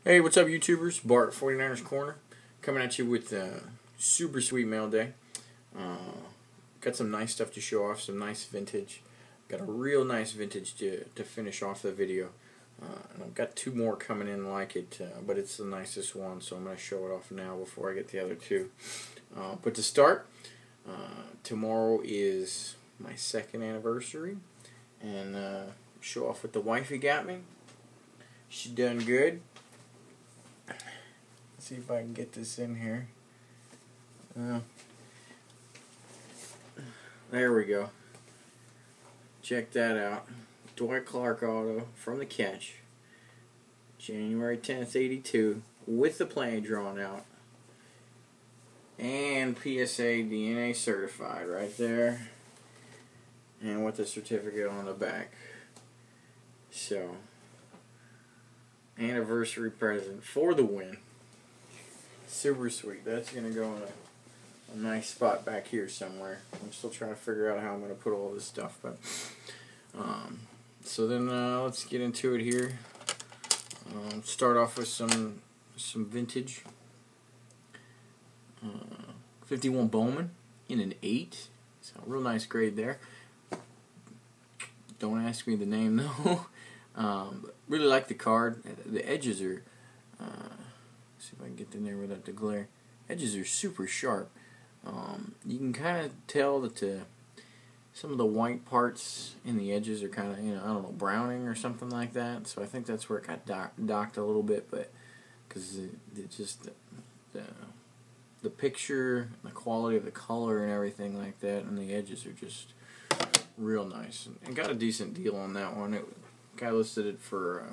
Hey, what's up, YouTubers? Bart, 49ers Corner, coming at you with super sweet mail day. Got some nice stuff to show off, some nice vintage. Got a real nice vintage to finish off the video. And I've got two more coming in like it, but it's the nicest one, so I'm going to show it off now before I get the other two. But to start, tomorrow is my second anniversary, and show off what the wifey got me. She done good. Let's see if I can get this in here. There we go. Check that out. Dwight auto from the catch. January 10th, 82, with the plane drawn out. And PSA DNA certified right there. And with the certificate on the back. So, anniversary present for the win. Super sweet. That's going to go in a nice spot back here somewhere. I'm still trying to figure out how I'm going to put all this stuff. But so then let's get into it here. Start off with some vintage. 51 Bowman in an 8. So real nice grade there. Don't ask me the name though. Really like the card. The edges are, see if I can get in there without the glare. Edges are super sharp. You can kind of tell that some of the white parts in the edges are kind of, I don't know, browning or something like that. So I think that's where it got docked a little bit, but because it just the picture, the quality of the color and everything like that, and the edges are just real nice. And got a decent deal on that one. Guy listed it for,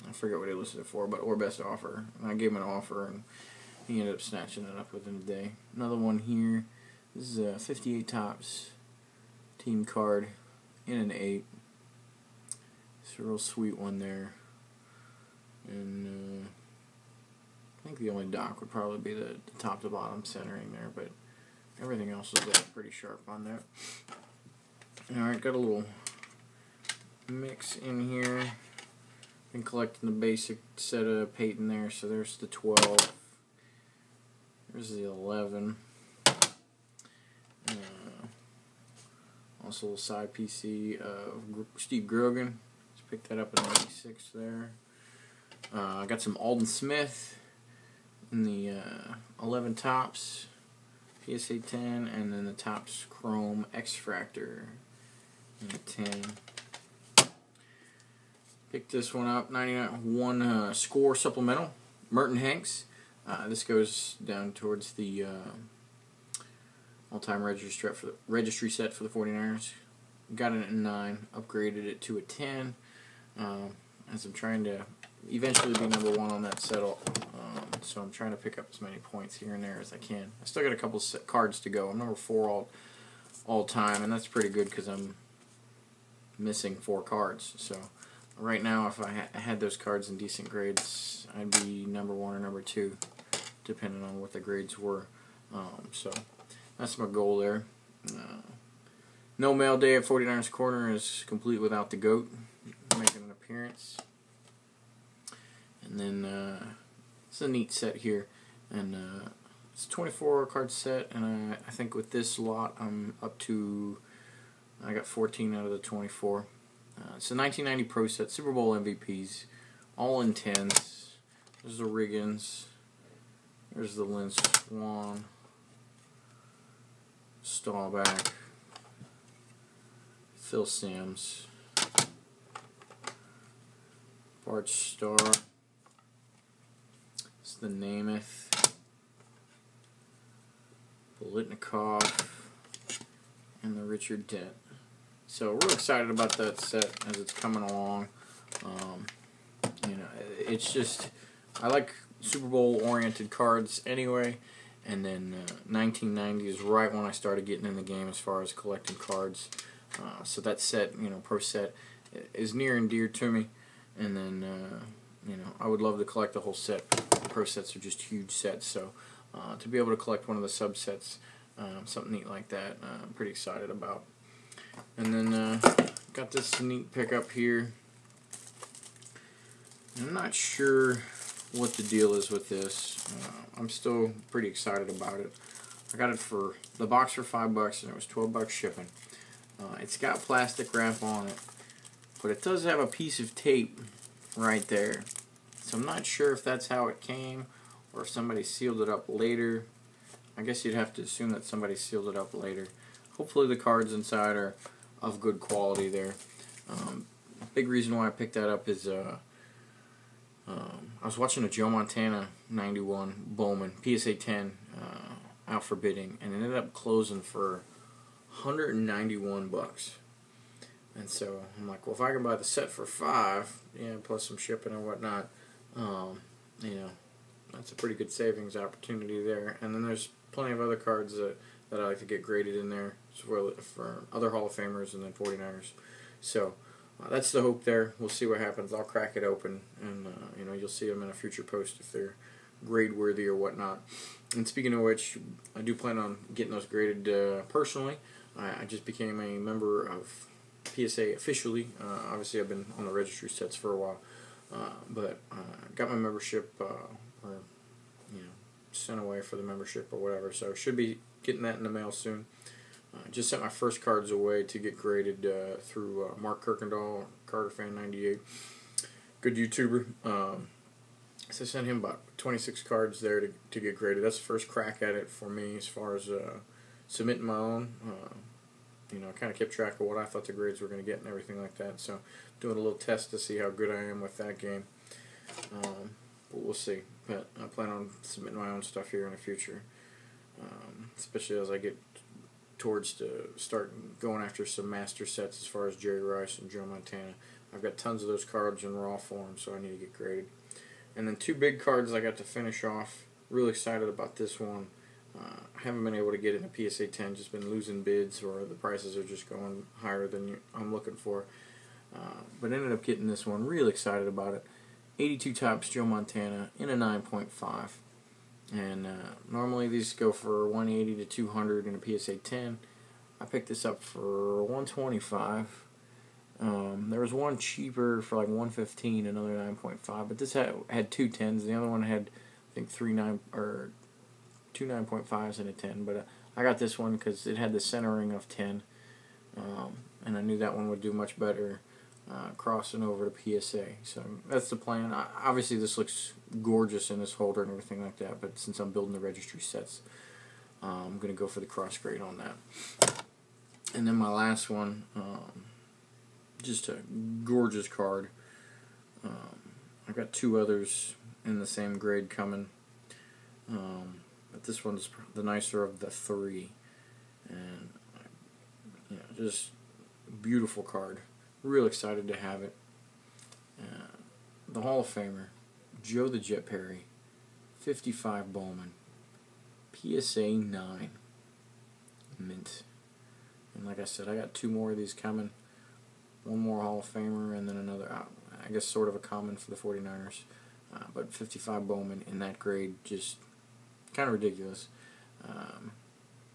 I forget what he listed it for, but or best offer. And I gave him an offer, and he ended up snatching it up within a day. Another one here. This is a 58 Topps team card in an 8. It's a real sweet one there. And I think the only dock would probably be the top to bottom centering there, but everything else is pretty sharp on there. Alright, got a little mix in here. Been collecting the basic set of Peyton there, so there's the 12. There's the 11. Also a side PC of Steve Grogan. Just picked that up in 96 there. I got some Alden Smith in the 11 Topps, PSA 10, and then the Topps Chrome X-Fractor in the 10. Picked this one up, 99 score supplemental, Merton Hanks. This goes down towards the all-time registry set for the 49ers. Got it at 9, upgraded it to a 10, as I'm trying to eventually be number 1 on that set. So I'm trying to pick up as many points here and there as I can. I still got a couple cards to go. I'm number 4 all time, and that's pretty good because I'm missing 4 cards. So right now, if I had those cards in decent grades, I'd be number 1 or number 2, depending on what the grades were. So that's my goal there. No mail day at 49ers Corner is complete without the GOAT making an appearance. And then it's a neat set here, and it's a 24 card set, and I think with this lot I'm up to, I got 14 out of the 24. It's a 1990 Pro set, Super Bowl MVPs, all in 10s. There's the Riggins. There's the Lynn Swan. Staubach. Phil Sims. Bart Starr. It's the Namath. Bolitnikov. And the Richard Dent. So we're excited about that set as it's coming along. It's just, I like Super Bowl oriented cards anyway, and then 1990 is right when I started getting in the game as far as collecting cards. So that set, Pro set, is near and dear to me. And then I would love to collect the whole set. Pro sets are just huge sets, so to be able to collect one of the subsets, something neat like that, I'm pretty excited about. And then got this neat pickup here. I'm not sure what the deal is with this. I'm still pretty excited about it. I got it for the box for $5 and it was $12 shipping. It's got plastic wrap on it, but it does have a piece of tape right there. So I'm not sure if that's how it came or if somebody sealed it up later. I guess you'd have to assume that somebody sealed it up later. Hopefully the cards inside are of good quality there. Big reason why I picked that up is I was watching a Joe Montana 91 Bowman PSA 10 out for bidding, and it ended up closing for $191. And so I'm like, well, if I can buy the set for $5, yeah, plus some shipping and whatnot, you know, that's a pretty good savings opportunity there. And then there's plenty of other cards that I like to get graded in there as well for other Hall of Famers and then 49ers. So that's the hope there. We'll see what happens. I'll crack it open, and you know, you'll see them in a future post if they're grade worthy or whatnot. And speaking of which, I do plan on getting those graded personally. I just became a member of PSA officially. Obviously, I've been on the registry sets for a while, but got my membership, or you know, sent away for the membership or whatever. So should be getting that in the mail soon. Just sent my first cards away to get graded through Mark Kirkendall, CarterFan98, good YouTuber. So I sent him about 26 cards there to get graded. That's the first crack at it for me as far as submitting my own. You know, I kind of kept track of what I thought the grades were going to get and everything like that. So doing a little test to see how good I am with that game. But we'll see. But I plan on submitting my own stuff here in the future, especially as I get towards to start going after some master sets as far as Jerry Rice and Joe Montana. I've got tons of those cards in raw form, so I need to get graded. And then two big cards I got to finish off. Really excited about this one. I haven't been able to get it in a PSA 10, just been losing bids or the prices are just going higher than I'm looking for. But ended up getting this one. Really excited about it. 82 Topps Joe Montana in a 9.5. And normally these go for 180 to 200 in a PSA 10. I picked this up for 125. There was one cheaper for like 115, another 9.5. But this had two 10s. The other one had, I think, two 9.5s and a 10. But I got this one because it had the centering of 10. And I knew that one would do much better crossing over to PSA. So that's the plan. Obviously this looks gorgeous in this holder and everything like that, but since I'm building the registry sets, I'm going to go for the cross grade on that. And then my last one, just a gorgeous card. I've got two others in the same grade coming, but this one's the nicer of the three. And you know, just beautiful card. Real excited to have it. The Hall of Famer, Joe the Jet Perry, 55 Bowman, PSA 9, mint. And like I said, I got two more of these coming. One more Hall of Famer and then another, I guess sort of a common for the 49ers. But 55 Bowman in that grade, just kind of ridiculous.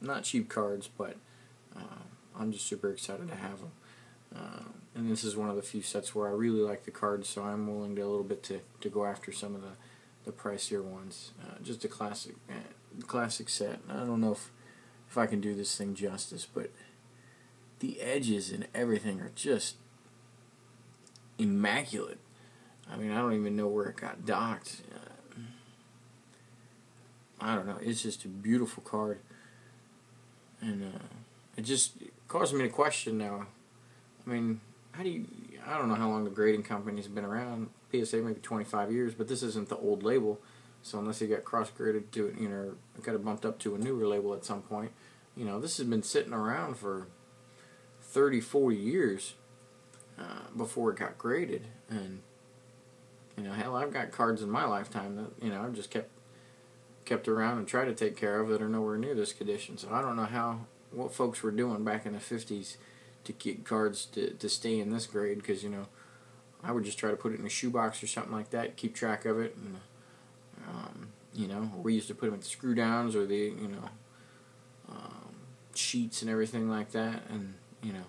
Not cheap cards, but I'm just super excited to have them. And this is one of the few sets where I really like the cards, so I'm willing to a little bit to go after some of the pricier ones. Just a classic set. I don't know if I can do this thing justice, but the edges and everything are just immaculate. I mean, I don't even know where it got docked. I don't know. It's just a beautiful card, and it just caused me to question now. I mean, I don't know how long the grading company's been around. PSA maybe 25 years, but this isn't the old label. So unless it got cross-graded to, you know, it got it bumped up to a newer label at some point, you know, this has been sitting around for 30, 40 years before it got graded. And, you know, hell, I've got cards in my lifetime that, you know, I've just kept around and tried to take care of that are nowhere near this condition. So I don't know what folks were doing back in the 50s to get cards to stay in this grade, because, you know, I would just try to put it in a shoebox or something like that, keep track of it, and you know, we used to put them at screw downs or the, you know, sheets and everything like that, and, you know,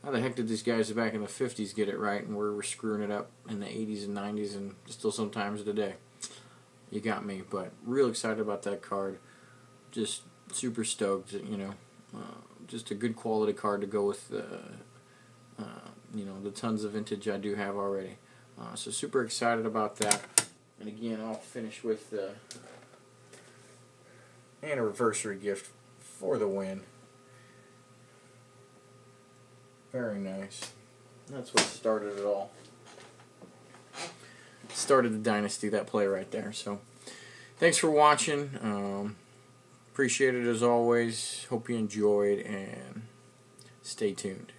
how the heck did these guys back in the 50s get it right, and we're screwing it up in the 80s and 90s and still sometimes today? You got me, but real excited about that card. Just super stoked, you know. Just a good quality card to go with, you know, the tons of vintage I do have already. So super excited about that. And again, I'll finish with an anniversary gift for the win. Very nice. That's what started it all. Started the dynasty, that play right there. So thanks for watching. Appreciate it as always. Hope you enjoyed, and stay tuned.